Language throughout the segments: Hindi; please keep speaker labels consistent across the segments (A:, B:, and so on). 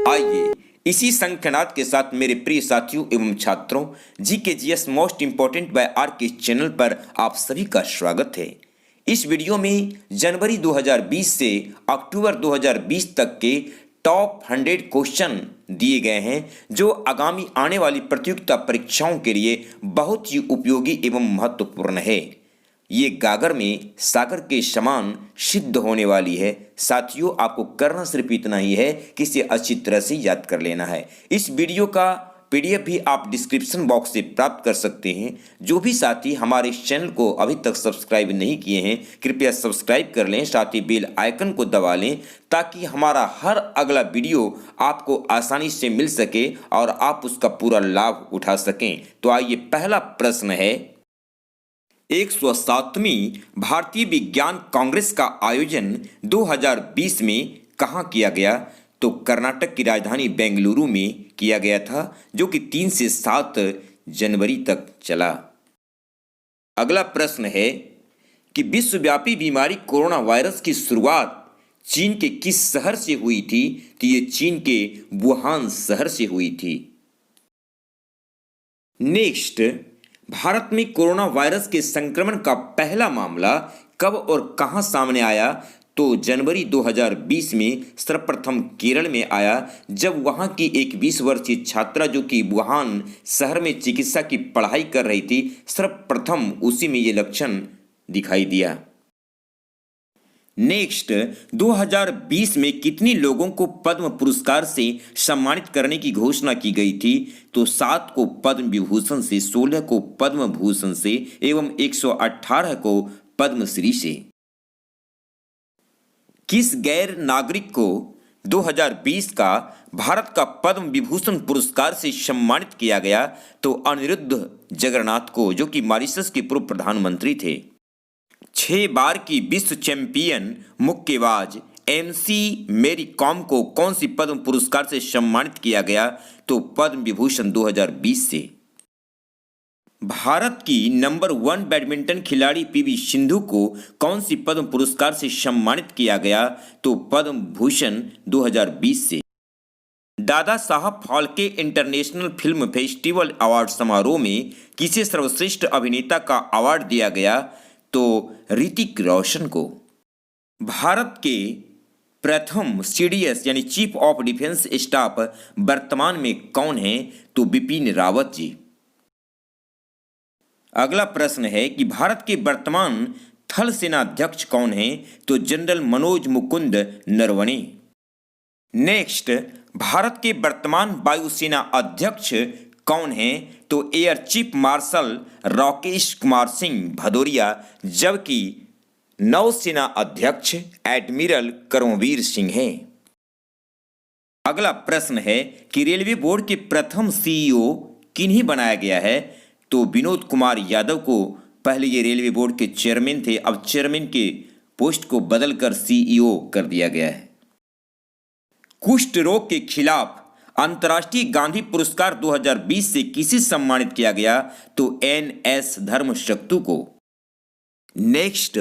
A: आइए इसी संख्यानाद के साथ मेरे प्रिय साथियों एवं छात्रों GKGS most important by R K channel पर आप सभी का स्वागत है। इस वीडियो में जनवरी 2020 से अक्टूबर 2020 तक के टॉप 100 क्वेश्चन दिए गए हैं जो आगामी आने वाली प्रतियोगिता परीक्षाओं के लिए बहुत ही उपयोगी एवं महत्वपूर्ण है। ये गागर में सागर के समान सिद्ध होने वाली है। साथियों, आपको करना सिर्फ इतना ही है कि इसे अच्छी तरह से याद कर लेना है। इस वीडियो का PDF भी आप डिस्क्रिप्शन बॉक्स से प्राप्त कर सकते हैं। जो भी साथी हमारे इस चैनल को अभी तक सब्सक्राइब नहीं किए हैं, कृपया सब्सक्राइब कर लें, साथ ही बेल आइकन को दबा लें ताकि हमारा हर अगला वीडियो आपको आसानी से मिल सके और आप उसका पूरा लाभ उठा सकें। तो आइए, पहला प्रश्न है, 107वीं भारतीय विज्ञान कांग्रेस का आयोजन 2020 में कहाँ किया गया? तो कर्नाटक की राजधानी बेंगलुरु में किया गया था, जो कि 3 से 7 जनवरी तक चला। अगला प्रश्न है कि विश्वव्यापी बीमारी कोरोना वायरस की शुरुआत चीन के किस शहर से हुई थी? तो ये चीन के वुहान शहर से हुई थी। नेक्स्ट, भारत में कोरोना वायरस के संक्रमण का पहला मामला कब और कहां सामने आया? तो जनवरी 2020 में सर्वप्रथम केरल में आया, जब वहां की एक 20 वर्षीय छात्रा जो कि वुहान शहर में चिकित्सा की पढ़ाई कर रही थी, सर्वप्रथम उसी में ये लक्षण दिखाई दिया। नेक्स्ट, 2020 में कितने लोगों को पद्म पुरस्कार से सम्मानित करने की घोषणा की गई थी? तो 7 को पद्म विभूषण से, 16 को पद्म भूषण से एवं 118 को पद्मश्री से। किस गैर नागरिक को 2020 का भारत का पद्म विभूषण पुरस्कार से सम्मानित किया गया? तो अनिरुद्ध जगन्नाथ को, जो कि मॉरिशस के पूर्व प्रधानमंत्री थे। 6 बार की विश्व चैंपियन मुक्केबाज MC मेरी कॉम को कौन सी पद्म पुरस्कार से सम्मानित किया गया? तो पद्म विभूषण 2020 से। भारत की नंबर 1 बैडमिंटन खिलाड़ी PV सिंधु को कौन सी पद्म पुरस्कार से सम्मानित किया गया? तो पद्म भूषण 2020 से। Dada Saheb Phalke international film festival award समारोह में किसे सर्वश्रेष्ठ अभिनेता का अवार्ड दिया गया? तो ऋतिक रोशन को। भारत के प्रथम CDS यानी चीफ ऑफ डिफेंस स्टाफ वर्तमान में कौन है? तो बिपिन रावत जी। अगला प्रश्न है कि भारत के वर्तमान थल सेना अध्यक्ष कौन है? तो जनरल मनोज मुकुंद नरवणे। नेक्स्ट, भारत के वर्तमान वायुसेना अध्यक्ष कौन है? तो air chief marshal Rakesh Kumar Singh Bhadauria, जबकि नौसेना अध्यक्ष एडमिरल करमवीर सिंह हैं। अगला प्रश्न है कि रेलवे बोर्ड के प्रथम CEO किन्हीं बनाया गया है? तो विनोद कुमार यादव को। पहले ये रेलवे बोर्ड के चेयरमैन थे, अब चेयरमैन के पोस्ट को बदलकर CEO कर दिया गया है। कुष्ठ रोग के खिलाफ अंतर्राष्ट्रीय गांधी पुरस्कार 2020 से किसे सम्मानित किया गया? तो NS धर्मशक्तु को। नेक्स्ट,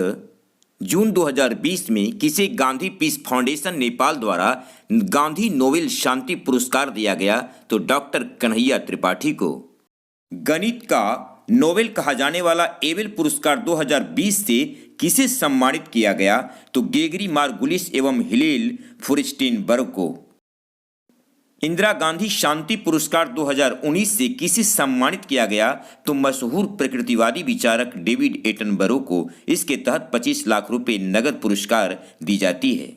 A: जून 2020 में किसे गांधी पीस फाउंडेशन नेपाल द्वारा गांधी नोबेल शांति पुरस्कार दिया गया? तो डॉक्टर कन्हैया त्रिपाठी को। गणित का नोबेल कहा जाने वाला एबेल पुरस्कार 2020 से किसे सम्मानित किया गया? तो गेगरी मार्गुलिस एवं हिलेल फुर्स्टेनबर्ग को। इंदिरा गांधी शांति पुरस्कार 2019 से किसे सम्मानित किया गया? तो मशहूर प्रकृतिवादी विचारक डेविड एटनबरो को। इसके तहत 25 लाख रुपए नगद पुरस्कार दी जाती है।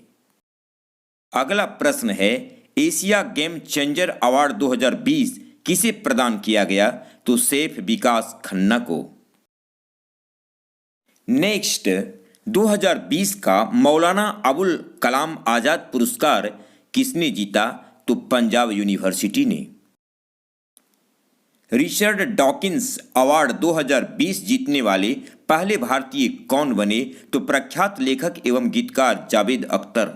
A: अगला प्रश्न है, एशिया गेम चेंजर अवार्ड 2020 किसे प्रदान किया गया? तो सैफ विकास खन्ना को। नेक्स्ट, 2020 का मौलाना अबुल कलाम आजाद पुरस्कार किसने जीता? तो पंजाब यूनिवर्सिटी ने। रिचर्ड डॉकिंस अवार्ड 2020 जीतने वाले पहले भारतीय कौन बने? तो प्रख्यात लेखक एवं गीतकार जावेद अख्तर।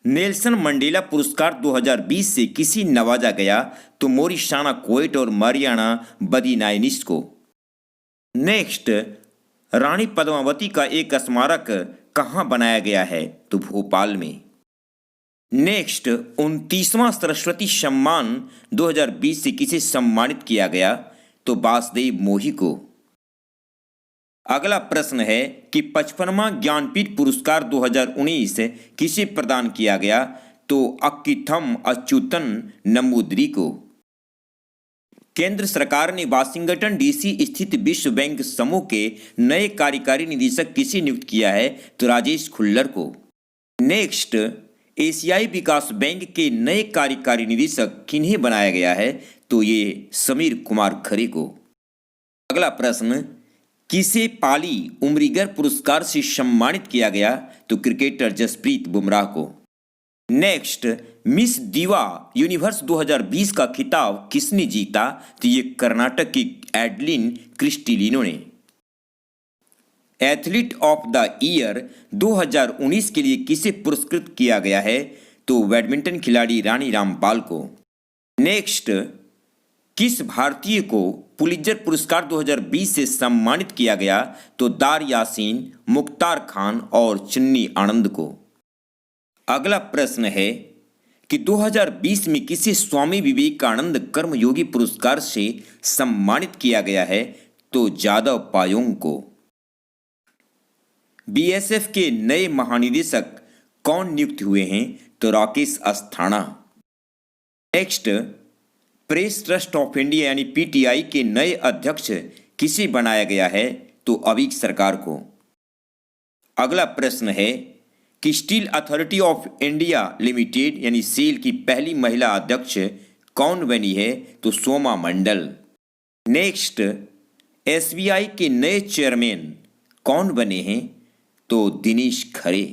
A: नेल्सन मंडेला पुरस्कार 2020 से किसे नवाजा गया? तो मोरिशाना कोएट और मारियाना बदिनायनिस को। नेक्स्ट, रानी पद्मावती का एक स्मारक कहाँ बनाया गया है? तो भोपाल में। नेक्स्ट 29वां सरस्वती सम्मान 2020 से किसे सम्मानित किया गया? तो वासुदेव मोही को। अगला प्रश्न है कि 55वां ज्ञानपीठ पुरस्कार 2019 किसे प्रदान किया गया? तो अक्कीथम अच्युतन नंबूदिरी को। केंद्र सरकार ने वाशिंगटन डीसी स्थित विश्व बैंक समूह के नए कार्यकारी निदेशक किसे नियुक्त किया है? तो राजेश खुल्लर को। नेक्स्ट एशियाई विकास बैंक के नए कार्यकारी निदेशक किन्हें बनाया गया है? तो ये समीर कुमार खरे को। अगला प्रश्न किसे पाली उमरीगर पुरस्कार से सम्मानित किया गया? तो क्रिकेटर जसप्रीत बुमराह को। नेक्स्ट मिस दीवा यूनिवर्स 2020 का खिताब किसने जीता? तो ये कर्नाटक की एडलिन क्रिस्टिलिनो ने। एथलीट ऑफ द ईयर 2019 के लिए किसे पुरस्कृत किया गया है? तो बैडमिंटन खिलाड़ी रानी रामपाल को। नेक्स्ट किस भारतीय को पुलित्जर पुरस्कार 2020 से सम्मानित किया गया? तो दार यासीन, मुख्तार खान और चन्नी आनंद को। अगला प्रश्न है कि 2020 में किसे स्वामी विवेकानंद कर्मयोगी पुरस्कार से सम्मानित किया गया है? तो जादव पायोंग को। बीएसएफ के नए महानिदेशक कौन नियुक्त हुए हैं? तो Rakesh Asthana. Next press trust of India यानी पीटीआई के नए अध्यक्ष किसे बनाया गया है? तो अवीक सरकार को। अगला प्रश्न है कि steel authority of India limited यानी सेल की पहली महिला अध्यक्ष कौन बनी है? तो सोमा मंडल। नेक्स्ट एसबीआई के नए चेयरमैन कौन बने हैं? तो दिनेश खरे।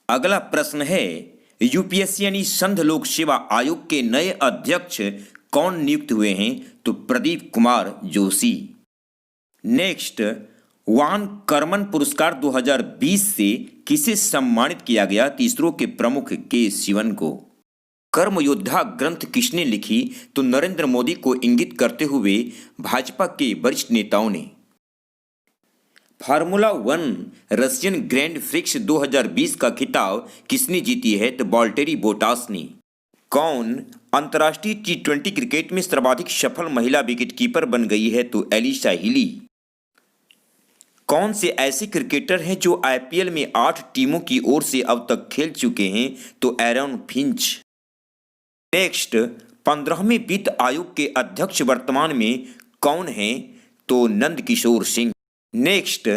A: अगला प्रश्न है यूपीएससी यानी संघ लोक सेवा आयोग के नए अध्यक्ष कौन नियुक्त हुए हैं? तो प्रदीप कुमार जोशी। नेक्स्ट वान करमन पुरस्कार 2020 से किसे सम्मानित किया गया? इसरो के प्रमुख के शिवन को। कर्मयोद्धा ग्रंथ किसने लिखी? तो नरेंद्र मोदी को इंगित करते हुए भाजपा के वरिष्ठ नेताओं ने। फार्मूला 1 रशियन ग्रैंड प्रिक्स 2020 का खिताब किसने जीती है? तो वॉल्टेरी बोटास ने। कौन अंतर्राष्ट्रीय T20 क्रिकेट में सर्वाधिक सफल महिला विकेटकीपर बन गई है? तो एलिसा हिली। कौन से ऐसे क्रिकेटर हैं जो आईपीएल में 8 टीमों की ओर से अब तक खेल चुके हैं? तो एरन फिंच। नेक्स्ट 15वें वित्त आयोग के अध्यक्ष वर्तमान में कौन हैं? तो नंद किशोर सिंह। नेक्स्ट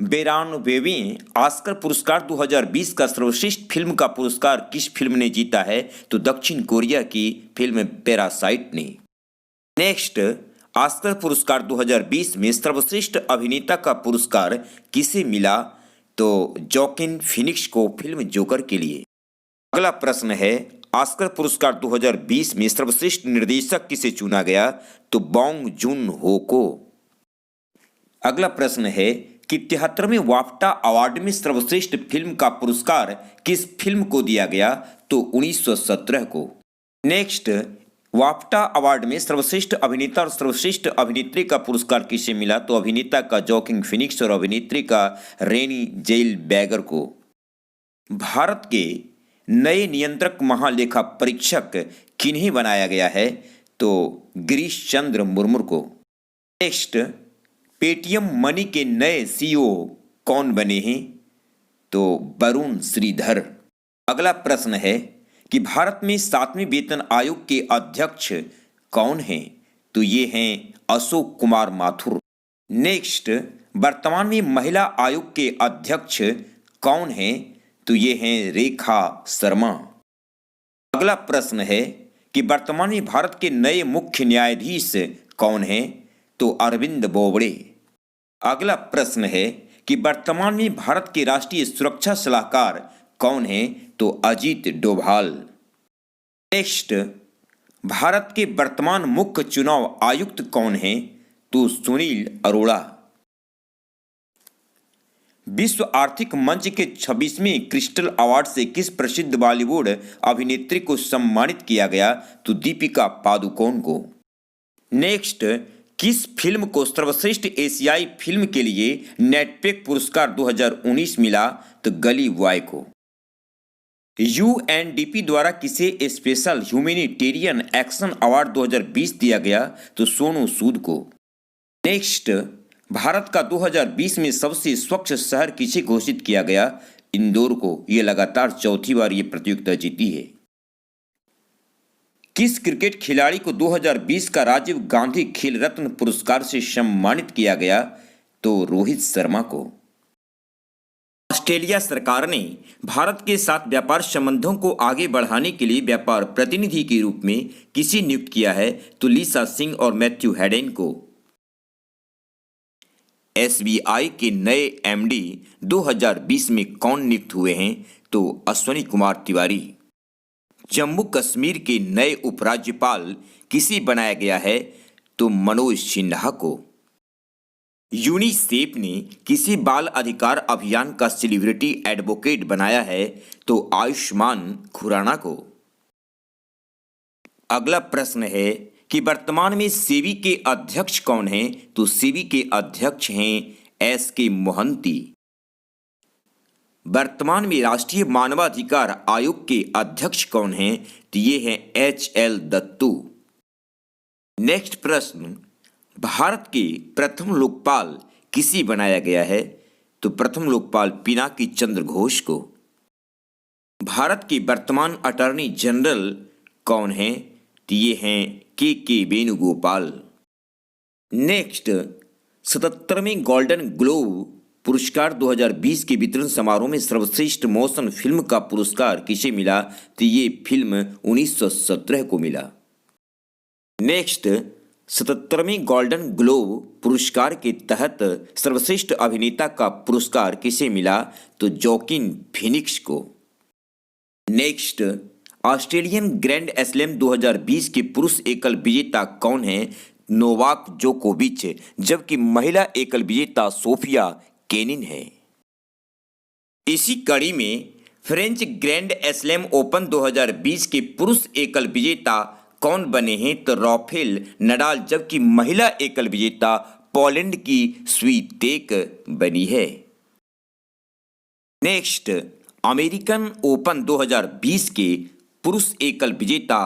A: 92वें ऑस्कर पुरस्कार 2020 का सर्वश्रेष्ठ फिल्म का पुरस्कार किस फिल्म ने जीता है? तो दक्षिण कोरिया की फिल्म पैरासाइट ने। नेक्स्ट ऑस्कर पुरस्कार 2020 में सर्वश्रेष्ठ अभिनेता का पुरस्कार किसे मिला? तो जोकिन फिनिक्स को फिल्म जोकर के लिए। अगला प्रश्न है ऑस्कर पुरस्कार 2020 में सर्वश्रेष्ठ निर्देशक किसे चुना गया? तो बॉन्ग जून हो को। अगला प्रश्न है कि 73वें वाफ्टा अवार्ड में सर्वश्रेष्ठ फिल्म का पुरस्कार किस फिल्म को दिया गया? तो 1917 को। नेक्स्ट वाफ्टा अवार्ड में सर्वश्रेष्ठ अभिनेता और सर्वश्रेष्ठ अभिनेत्री का पुरस्कार किसे मिला? तो अभिनेता का जोकिन फिनिक्स और अभिनेत्री का रेनी जेलबैगर को। भारत के नए नियंत्रक महालेखा परीक्षक किन्हें बनाया गया है? तो गिरीश चंद्र मुर्मू को। नेक्स्ट पेटीएम मनी के नए सीईओ कौन बने हैं? तो वरुण श्रीधर। अगला प्रश्न है कि भारत में 7वें वेतन आयोग के अध्यक्ष कौन हैं? तो ये हैं अशोक कुमार माथुर। नेक्स्ट वर्तमान में महिला आयोग के अध्यक्ष कौन हैं? तो ये हैं रेखा शर्मा। अगला प्रश्न है कि वर्तमान में भारत के नए मुख्य न्यायाधीश कौन हैं? तो अरविंद बोबड़े। अगला प्रश्न है कि वर्तमान में भारत के राष्ट्रीय सुरक्षा सलाहकार कौन हैं? तो अजीत डोभाल। नेक्स्ट भारत के वर्तमान मुख्य चुनाव आयुक्त कौन हैं? तो सुनील अरोड़ा। विश्व आर्थिक मंच के 26वें क्रिस्टल अवार्ड से किस प्रसिद्ध बॉलीवुड अभिनेत्री को सम्मानित किया गया? तो दीपिका पादुकोण को। नेक्स्ट किस फिल्म को सर्वश्रेष्ठ एशियाई फिल्म के लिए नेटपेक पुरस्कार 2019 मिला? तो गली बॉय को। यूएनडीपी द्वारा किसे स्पेशल ह्यूमैनिटेरियन एक्शन अवार्ड 2020 दिया गया? तो सोनू सूद को। नेक्स्ट, भारत का 2020 में सबसे स्वच्छ शहर किसे घोषित किया गया? इंदौर को। यह लगातार चौथी बार ये प्रतियोगिता जीती है। किस क्रिकेट खिलाड़ी को 2020 का राजीव गांधी खेल रत्न पुरस्कार से सम्मानित किया गया? तो रोहित शर्मा को। ऑस्ट्रेलिया सरकार ने भारत के साथ व्यापार संबंधों को आगे बढ़ाने के लिए व्यापार प्रतिनिधि के रूप में किसे नियुक्त किया है? तो लिसा सिंह और मैथ्यू हेडेन को। एसबीआई के नए एमडी 2020 में कौन नियुक्त हुए हैं? तो अश्विनी कुमार तिवारी। जम्मू कश्मीर के नए उपराज्यपाल किसे बनाया गया है? तो मनोज सिन्हा को। यूनिसेफ ने किसी बाल अधिकार अभियान का सेलिब्रिटी एडवोकेट बनाया है? तो आयुष्मान खुराना को। अगला प्रश्न है कि वर्तमान में सेबी के अध्यक्ष कौन हैं? तो सेबी के अध्यक्ष हैं एस.के. मोहंती। वर्तमान में राष्ट्रीय मानवाधिकार आयोग के अध्यक्ष कौन हैं? तो ये हैं एच.एल. दत्तू। नेक्स्ट प्रश्न, भारत के प्रथम लोकपाल किसे बनाया गया है? तो प्रथम लोकपाल पिनाकी चंद्र घोष को। भारत के वर्तमान अटॉर्नी जनरल कौन हैं? तो ये हैं के वेणुगोपाल। नेक्स्ट, 77वें गोल्डन ग्लोब पुरस्कार 2020 के वितरण समारोह में सर्वश्रेष्ठ मोशन फिल्म का पुरस्कार किसे मिला? तो ये फिल्म 1917 को मिला। नेक्स्ट, 77वें गोल्डन ग्लोब पुरस्कार के तहत सर्वश्रेष्ठ अभिनेता का पुरस्कार किसे मिला? तो जोकिन फिनिक्स को। नेक्स्ट, ऑस्ट्रेलियन ग्रैंड स्लैम 2020 के पुरुष एकल विजेता कौन है? नोवाक जोकोविच, जबकि महिला एकल विजेता सोफिया केनिन है। इसी कड़ी में फ्रेंच ग्रैंड स्लैम ओपन 2020 के पुरुष एकल विजेता कौन बने हैं? तो राफेल नडाल, जबकि महिला एकल विजेता पोलैंड की स्वीतेक बनी है। नेक्स्ट, अमेरिकन ओपन 2020 के पुरुष एकल विजेता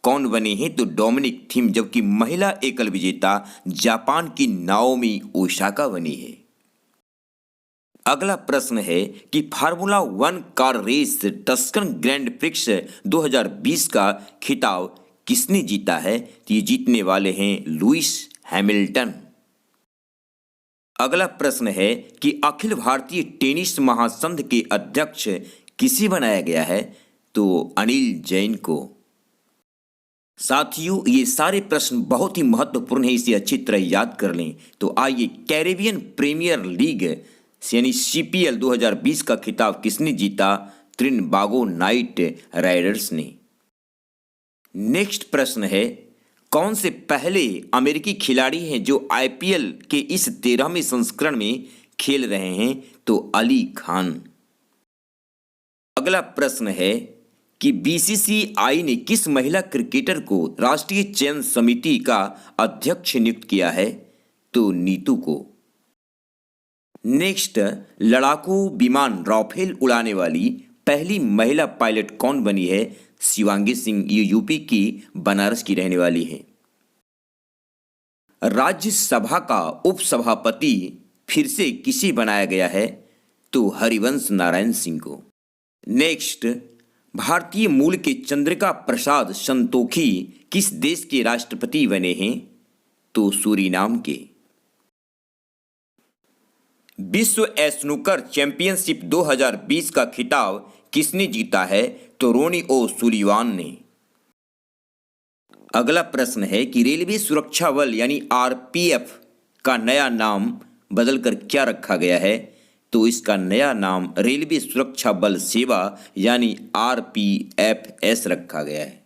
A: कौन बने हैं? तो डोमिनिक थीम, जबकि महिला एकल विजेता जापान की नाओमी ओसाका बनी है। अगला प्रश्न है कि formula 1 car race Tuscan grand prix 2020 का खिताब किसने जीता है? तो ये जीतने वाले हैं लुइस हैमिल्टन। अगला प्रश्न है कि अखिल भारतीय टेनिस महासंघ के अध्यक्ष किसे बनाया गया है? तो अनिल जैन को। साथियों, ये सारे प्रश्न बहुत ही महत्वपूर्ण है, इसे अच्छी तरह याद कर लें। तो आइए, कैरेबियन प्रीमियर लीग यानी सीपीएल 2020 का खिताब किसने जीता? त्रिनबागो नाइट राइडर्स ने। नेक्स्ट प्रश्न है, कौन से पहले अमेरिकी खिलाड़ी हैं जो आईपीएल के इस 13वें संस्करण में खेल रहे हैं? तो अली खान। अगला प्रश्न है कि बीसीसीआई ने किस महिला क्रिकेटर को राष्ट्रीय चयन समिति का अध्यक्ष नियुक्त किया है? तो नीतू को। नेक्स्ट, लड़ाकू विमान राफेल उड़ाने वाली पहली महिला पायलट कौन बनी है? शिवांगी सिंह, ये यूपी की बनारस की रहने वाली है। राज्यसभा का उपसभापति फिर से किसे बनाया गया है? तो हरिवंश नारायण सिंह को। नेक्स्ट, भारतीय मूल के चंद्रिका प्रसाद संतोखी किस देश के राष्ट्रपति बने हैं? तो सूरीनाम के। विश्व स्नूकर चैंपियनशिप 2020 का खिताब किसने जीता है? तो रोनी ओ सुलिवान ने। अगला प्रश्न है कि रेलवे सुरक्षा बल यानी आरपीएफ का नया नाम बदलकर क्या रखा गया है? तो इसका नया नाम रेलवे सुरक्षा बल सेवा यानी आरपीएफएस रखा गया है।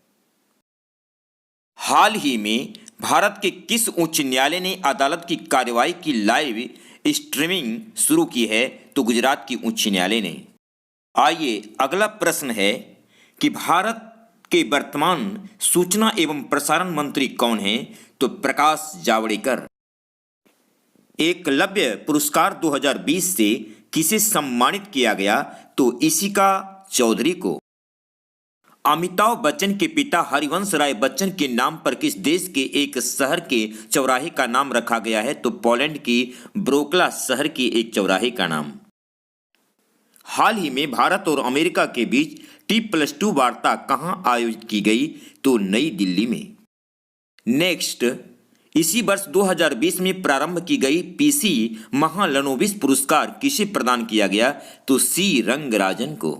A: हाल ही में भारत के किस उच्च न्यायालय ने अदालत की कार्यवाही की लाइव स्ट्रीमिंग शुरू की है? तो गुजरात की उच्च न्यायालय ने। आइए, अगला प्रश्न है कि भारत के वर्तमान सूचना एवं प्रसारण मंत्री कौन हैं? तो प्रकाश जावड़ेकर। एकलव्य पुरस्कार 2020 से किसे सम्मानित किया गया? तो इशिका चौधरी को। अमिताभ बच्चन के पिता हरिवंश राय बच्चन के नाम पर किस देश के एक शहर के चौराहे का नाम रखा गया है? तो पोलैंड की ब्रोक्ला शहर की एक चौराहे का नाम। हाल ही में भारत और अमेरिका के बीच T+2 वार्ता कहां आयोजित की गई? तो नई दिल्ली में। नेक्स्ट, इसी वर्ष 2020 में प्रारंभ की गई पीसी महालनोबिस पुरस्कार किसे प्रदान किया गया? तो सी रंगराजन को।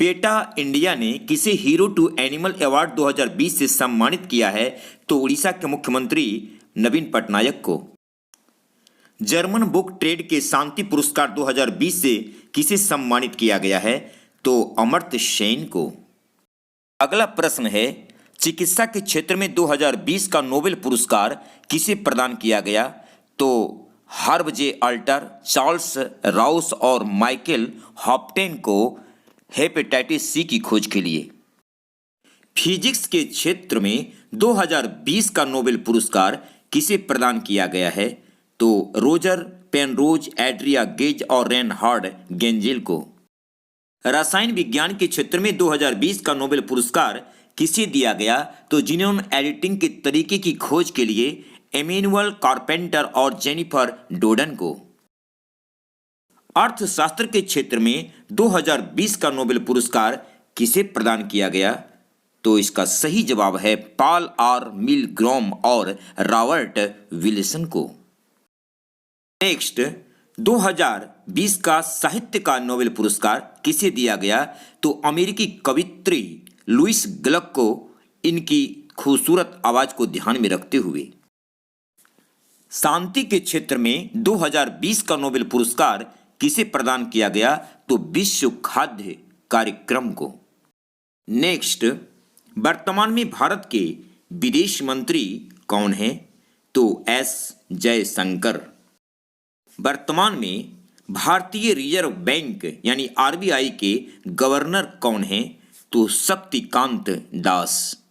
A: पेटा इंडिया ने किसे हीरो टू एनिमल अवार्ड 2020 से सम्मानित किया है? तो उड़ीसा के मुख्यमंत्री नवीन पटनायक को। जर्मन बुक ट्रेड के शांति पुरस्कार 2020 से किसे सम्मानित किया गया है? तो अमर्त्य सेन को। अगला प्रश्न है, चिकित्सा के क्षेत्र में 2020 का नोबेल पुरस्कार किसे प्रदान किया गया? तो हर्ब जे अल्टर, चार्ल्स राउस और माइकल हॉप्टेन को हेपेटाइटिस सी की खोज के लिए। फिजिक्स के क्षेत्र में 2020 का नोबेल पुरस्कार किसे प्रदान किया गया है? तो रोजर पेनरोज, एड्रिया गेज और रेनहार्ड गेंजेल को। रसायन विज्ञान के क्षेत्र में 2020 का नोबेल पुरस्कार किसे दिया गया? तो जीनोम एडिटिंग के तरीके की खोज के लिए एमेनुअल कारपेंटर और जेनिफर डोडन को। अर्थशास्त्र के क्षेत्र में 2020 का नोबेल पुरस्कार किसे प्रदान किया गया? तो इसका सही जवाब है पॉल आर मिलग्रॉम और रॉबर्ट विल्सन को। नेक्स्ट, 2020 का साहित्य का नोबेल पुरस्कार किसे दिया गया? तो अमेरिकी कवियत्री लुइस ग्लक को, इनकी खूबसूरत आवाज को ध्यान में रखते हुए। शांति के क्षेत्र में 2020 का नोबेल पुरस्कार किसे प्रदान किया गया? तो विश्व खाद्य कार्यक्रम को। नेक्स्ट, वर्तमान में भारत के विदेश मंत्री कौन हैं? तो एस जयशंकर। वर्तमान में भारतीय रिजर्व बैंक यानी आरबीआई के गवर्नर कौन हैं? तो शक्तिकांत दास।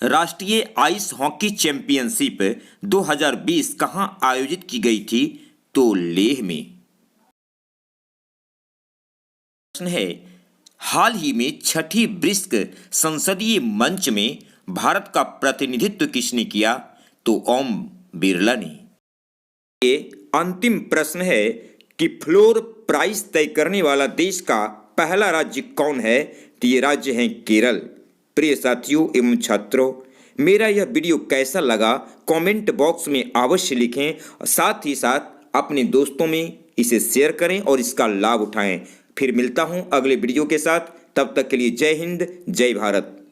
A: राष्ट्रीय आइस हॉकी चैंपियनशिप 2020 कहां आयोजित की गई थी? तो लेह में। प्रश्न है, हाल ही में छठी ब्रिक्स संसदीय मंच में भारत का प्रतिनिधित्व किसने किया? तो ओम बिरला ने। ये अंतिम प्रश्न है कि फ्लोर प्राइस तय करने वाला देश का पहला राज्य कौन है? तो ये राज्य है केरल। प्रिय साथियों एवं छात्रों, मेरा यह वीडियो कैसा लगा कमेंट बॉक्स में अवश्य लिखें। साथ ही साथ अपने दोस्तों में इसे शेयर करें और इसका लाभ उठाएं। फिर मिलता हूं अगले वीडियो के साथ। तब तक के लिए जय हिंद, जय भारत।